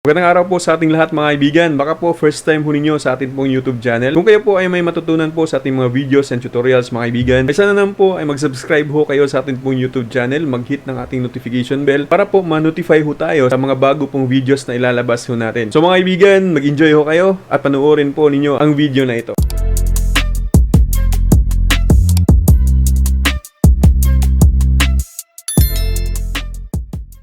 Magandang araw po sa ating lahat mga kaibigan. Baka po first time po ninyo sa ating pong YouTube channel. Kung kayo po ay may matutunan po sa ating mga videos and tutorials mga kaibigan, ay sana naman po ay mag-subscribe ho kayo sa ating pong YouTube channel, mag-hit ng ating notification bell para po ma-notify ho tayo sa mga bago pong videos na ilalabas ho natin. So mga kaibigan, mag-enjoy ho kayo at panoorin po ninyo ang video na ito.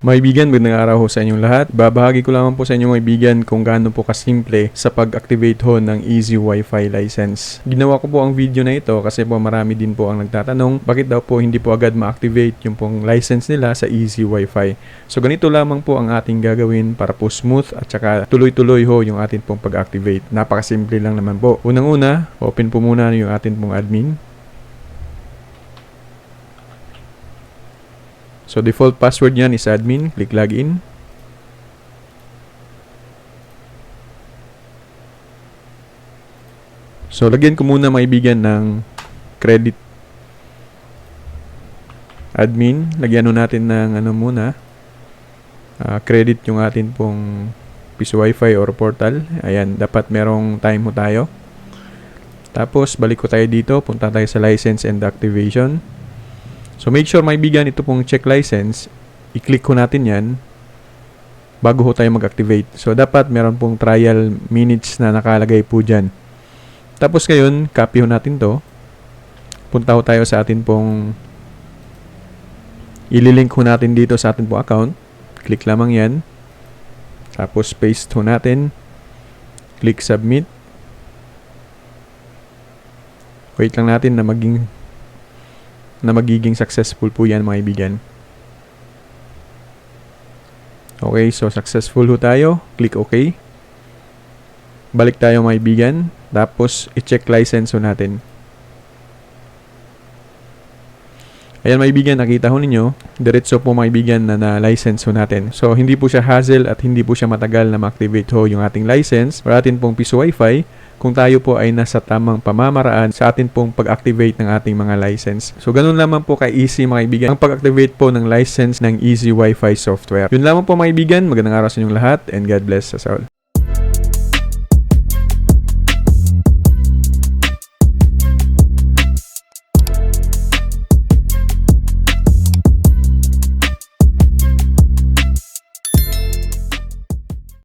Mga kaibigan, magandang araw ho sa inyong lahat. Babahagi ko lamang po sa inyo mga kaibigan kung gaano po kasimple sa pag-activate ho ng Easy Wi-Fi license. Ginawa ko po ang video na ito kasi po marami din po ang nagtatanong bakit daw po hindi po agad ma-activate yung pong license nila sa Easy Wi-Fi. So ganito lamang po ang ating gagawin para po smooth at saka tuloy-tuloy ho yung ating pong pag-activate. Napakasimple lang naman po. Unang-una, open po muna yung ating pong admin. So, default password niyan is admin. Click login. So, lagyan ko muna mga kaibigan ng credit admin. Lagyan natin ng credit yung atin pong Piso Wi-Fi or portal. Ayan, dapat merong time mo tayo. Tapos, balik ko tayo dito. Punta tayo sa license and activation. So, make sure may bigan ito pong check license. I-click ko natin yan bago ho tayo mag-activate. So, dapat meron pong trial minutes na nakalagay po dyan. Tapos ngayon, copy ho natin to. Punta ho tayo sa atin pong ililink ho natin dito sa atin pong account. Click lamang yan. Tapos, paste ho natin. Click submit. Wait lang natin na magiging successful po yan mga kaibigan. Okay, so successful ho tayo. Click OK. Balik tayo mga kaibigan. Tapos, i-check license ho natin. Ayan mga kaibigan, nakita ho ninyo. Diretso po mga kaibigan na license ho natin. So, hindi po siya hassle at hindi po siya matagal na ma-activate ho yung ating license or atin pong Piso Wi-Fi kung tayo po ay nasa tamang pamamaraan sa atin pong pag-activate ng ating mga license. So, ganun lamang po ka-easy mga kaibigan ang pag-activate po ng license ng Easy Wi-Fi software. Yun lamang po mga kaibigan. Magandang araw sa inyong lahat and God bless us all.